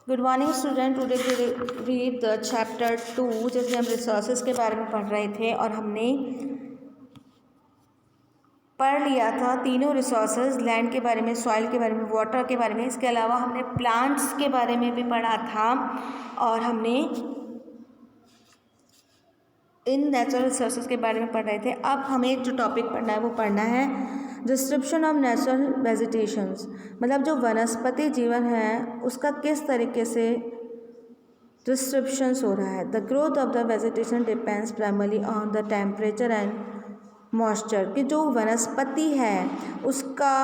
Good morning student. Today we read the chapter 2। जैसे हम resources के बारे में पढ़ रहे थे और हमने पढ़ लिया था तीनों रिसोर्सेज, लैंड के बारे में, सॉइल के बारे में, वाटर के बारे में। इसके अलावा हमने प्लांट्स के बारे में भी पढ़ा था और हमने इन नेचुरल रिसोर्सेज के बारे में पढ़ रहे थे। अब हमें जो टॉपिक पढ़ना है वो पढ़ना है डिस्क्रिप्शन ऑफ नेचुरल वेजिटेशंस, मतलब जो वनस्पति जीवन है उसका किस तरीके से डिस्क्रिप्शंस हो रहा है। The growth of the vegetation depends primarily on the temperature and moisture, कि जो वनस्पति है उसका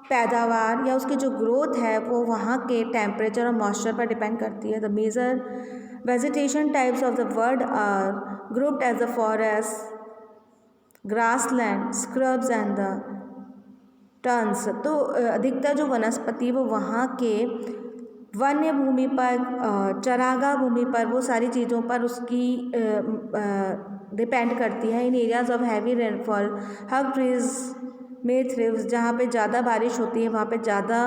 पैदावार या उसकी जो ग्रोथ है वो वहाँ के टेम्परेचर और मॉइस्चर पर डिपेंड करती है। The major vegetation types of the world are grouped as the forest, grassland, scrubs and the turns. तो अधिकतर जो वनस्पति वो वहाँ के वन्य भूमि पर, चरागाह भूमि पर, वो सारी चीज़ों पर उसकी डिपेंड करती है। In areas of heavy rainfall huge trees में थ्रिव्स, जहाँ पे ज़्यादा बारिश होती है वहाँ पे ज़्यादा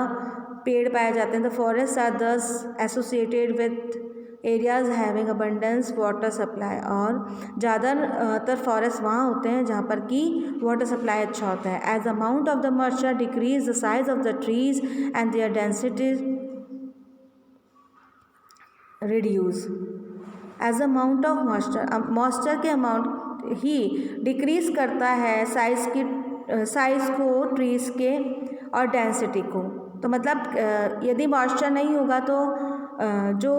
पेड़ पाए जाते हैं। द फॉरेस्ट आर दस associated with areas having abundance water supply, और ज़्यादातर फॉरेस्ट वहाँ होते हैं जहाँ पर कि वाटर सप्लाई अच्छा होता है। As amount of the moisture decrease the size of the trees and their density reduce. As amount of moisture के अमाउंट ही डिक्रीज करता है साइज को, ट्रीज के और डेंसिटी को। तो मतलब यदि मॉइस्चर नहीं होगा तो जो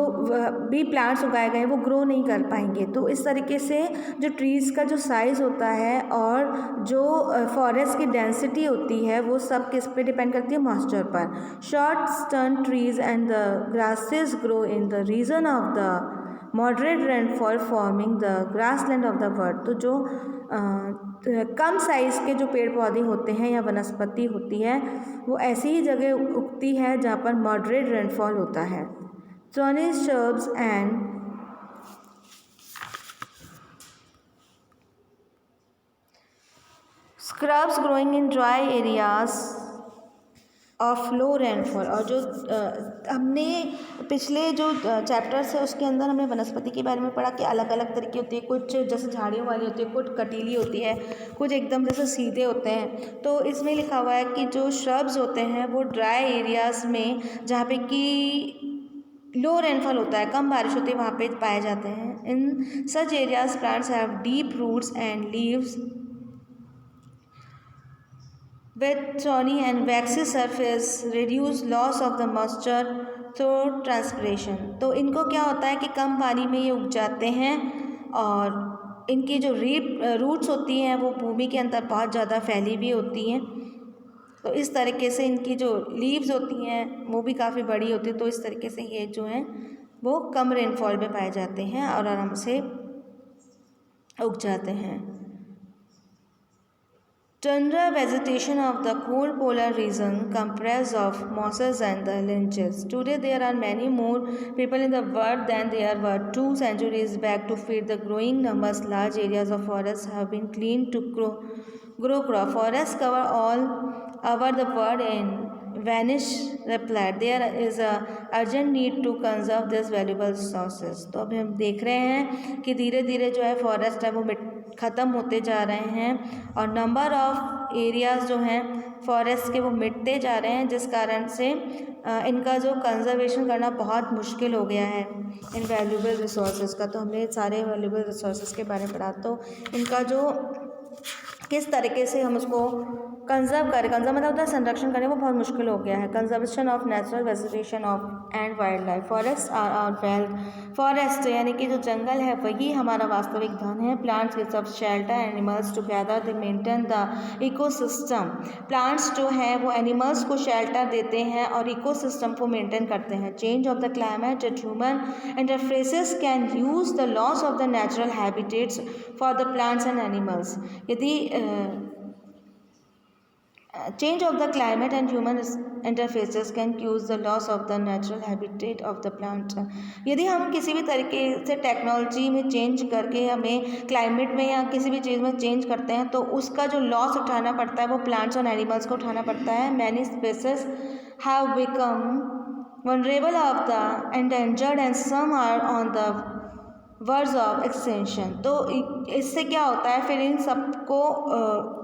भी प्लांट्स उगाए गए वो ग्रो नहीं कर पाएंगे। तो इस तरीके से जो ट्रीज़ का जो साइज़ होता है और जो फॉरेस्ट की डेंसिटी होती है वो सब किस पे डिपेंड करती है, मॉइस्चर पर। Short stern trees and the grasses grow in the region of the moderate rainfall forming the grassland of the world. तो जो कम साइज़ के जो पेड़ पौधे होते हैं या वनस्पति होती है वो ऐसी ही जगह उगती है जहाँ पर मॉडरेट रेनफॉल होता है। Thorny shrubs and scrubs growing in dry areas of low rainfall. और जो हमने पिछले जो चैप्टर्स है उसके अंदर हमने वनस्पति के बारे में पढ़ा कि अलग अलग तरह की होती है। कुछ जैसे झाड़ियों वाली होती है, कुछ कटीली होती है, कुछ एकदम जैसे सीधे होते हैं। तो इसमें लिखा हुआ है कि जो श्रब्स होते हैं वो ड्राई एरियाज़ में, जहाँ पे कि लो रेनफॉल होता है, कम बारिश होती है, वहाँ पे पाए जाते हैं। In such areas plants have deep roots and leaves with thorny and waxy surface reduce loss of the moisture through transpiration। तो इनको क्या होता है कि कम पानी में ये उग जाते हैं और इनकी जो रूट्स होती हैं वो भूमि के अंदर बहुत ज़्यादा फैली हुई होती हैं। तो इस तरीके से इनकी जो लीव्स होती हैं वो भी काफ़ी बड़ी होती है। तो इस तरीके से ये जो हैं वो कम रेनफॉल में पाए जाते हैं और आराम से उग जाते हैं। Tundra vegetation of the cold polar region comprised of mosses and the lynches. Today there are many more people in the world than there were 2 centuries back. To feed the growing numbers, large areas of forests have been cleaned to grow crop. Forests cover all over the world and vanish replied. There is a urgent need to conserve these valuable resources. तो अभी हम देख रहे हैं कि धीरे धीरे जो है फॉरेस्ट है वो ख़त्म होते जा रहे हैं और नंबर ऑफ एरियाज़ जो हैं फॉरेस्ट के वो मिटते जा रहे हैं, जिस कारण से इनका जो कंजर्वेशन करना बहुत मुश्किल हो गया है इन वैल्यूबल रिसोर्सेज का। तो हमने सारे वैल्यूबल रिसोर्सेज के बारे में पढ़ा। तो इनका जो किस तरीके से हम उसको कंजर्व करें, कंजर्व मतलब होता है संरक्षण करें, वो बहुत मुश्किल हो गया है। Conservation of natural vegetation of and wild life. Forest are our wealth. Forest यानी कि जो जंगल है वही हमारा वास्तविक धन है। Plants gives off shelter animals together they maintain the ecosystem. Plants जो हैं वो एनिमल्स को शेल्टर देते हैं और इकोसिस्टम को मेंटेन करते हैं। Change of the climate at human interfaces can use the loss of the natural habitats for the plants and animals. यदि change of the climate and human interfaces can cause the loss of the natural habitat of the plant। यदि हम किसी भी तरीके से technology में change करके हमें क्लाइमेट में या किसी भी चीज़ में चेंज करते हैं तो उसका जो लॉस उठाना पड़ता है वो प्लांट्स और एनिमल्स को उठाना पड़ता है। Many species have become vulnerable of the endangered and some are on the words of extension. तो इससे क्या होता है फिर इन सबको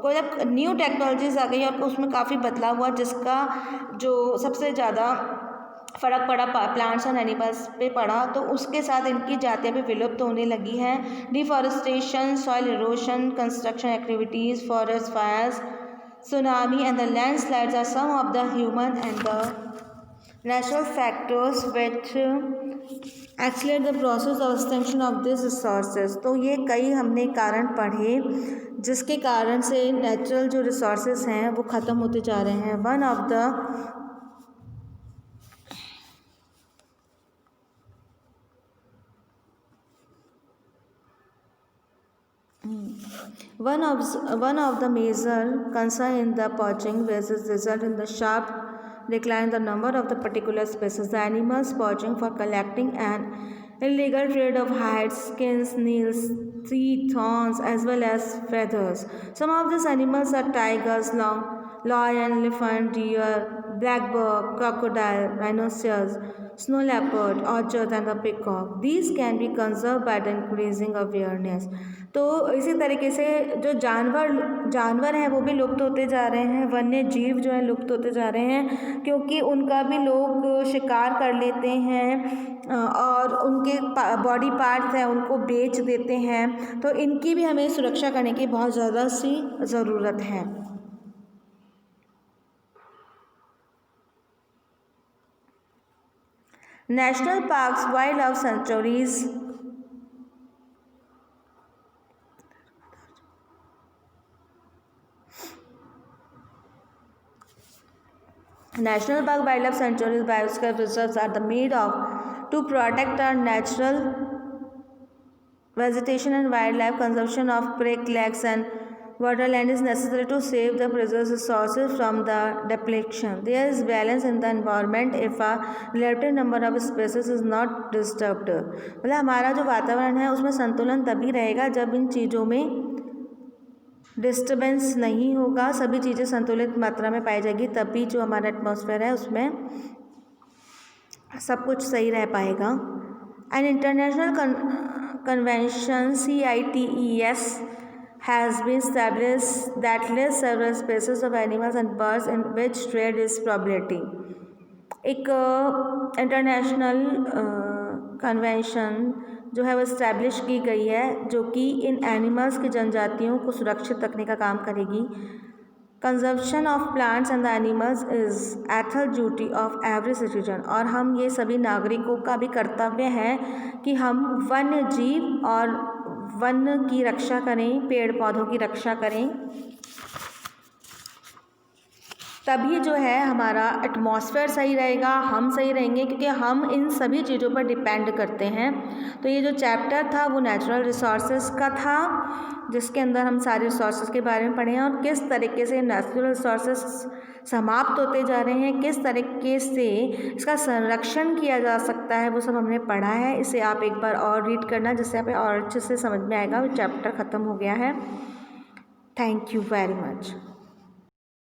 कोई अब न्यू टेक्नोलॉजीज आ गई और उसमें काफ़ी बदलाव हुआ, जिसका जो सबसे ज़्यादा फ़र्क पड़ा प्लांट्स और एनिमल्स पे पड़ा, तो उसके साथ इनकी जातियाँ भी विलुप्त होने लगी हैं। Deforestation, soil erosion, construction activities, forest fires, tsunami and the landslides are some of the human and the natural factors which accelerate the process of extinction of these resources। तो ये कई हमने कारण पढ़े जिसके कारण से नेचुरल जो रिसोर्सेज हैं वो ख़त्म होते जा रहे हैं। One of the major concern in the poaching basis result in the sharp decline the number of the particular species. The animals poaching for collecting an illegal trade of hides, skins, nails, teeth, thorns, as well as feathers. Some of these animals are tigers, lion, elephant, deer, black buck, crocodile, rhinoceros, snow leopard, orchard, and the peacock. These can be conserved by the increasing awareness। तो इसी तरीके से जो जानवर हैं वो भी लुप्त होते जा रहे हैं, वन्य जीव जो है लुप्त होते जा रहे हैं, क्योंकि उनका भी लोग शिकार कर लेते हैं और उनके बॉडी पार्ट्स हैं उनको बेच देते हैं। तो इनकी भी हमें सुरक्षा करने की बहुत ज़्यादा सी ज़रूरत है। National parks, wild life sanctuaries, National Park, wildlife sanctuaries, biosphere reserves are made of to protect our natural vegetation and wildlife. Conservation of creek, lakes, and waterland is necessary to save the precious resources from the depletion. There is balance in the environment if a relative number of species is not disturbed। मतलब हमारा जो वातावरण है उसमें संतुलन तभी रहेगा जब इन चीज़ों में डिस्टर्बेंस नहीं होगा, सभी चीज़ें संतुलित मात्रा में पाई जाएगी, तभी जो हमारा एटमॉस्फेयर है उसमें सब कुछ सही रह पाएगा। An international convention CITES has been established that lists several species of animals and birds in which trade is probability। एक इंटरनेशनल कन्वेंशन जो है वो इस्टेब्लिश की गई है जो कि इन एनिमल्स की जनजातियों को सुरक्षित रखने का काम करेगी। Conservation of plants and the animals is ethical duty of every citizen. और हम ये सभी नागरिकों का भी कर्तव्य है कि हम वन्य जीव और वन की रक्षा करें, पेड़ पौधों की रक्षा करें, तभी जो है हमारा एटमॉस्फेयर सही रहेगा, हम सही रहेंगे, क्योंकि हम इन सभी चीज़ों पर डिपेंड करते हैं। तो ये जो चैप्टर था वो नेचुरल रिसोर्सेज का था, जिसके अंदर हम सारे रिसोर्सेज के बारे में पढ़े हैं और किस तरीके से नेचुरल रिसोर्सेज समाप्त होते जा रहे हैं, किस तरीके से इसका संरक्षण किया जा सकता है, वो सब हमने पढ़ा है। इसे आप एक बार और रीड करना जिससे आप और अच्छे से समझ में आएगा। चैप्टर ख़त्म हो गया है। Thank you very much.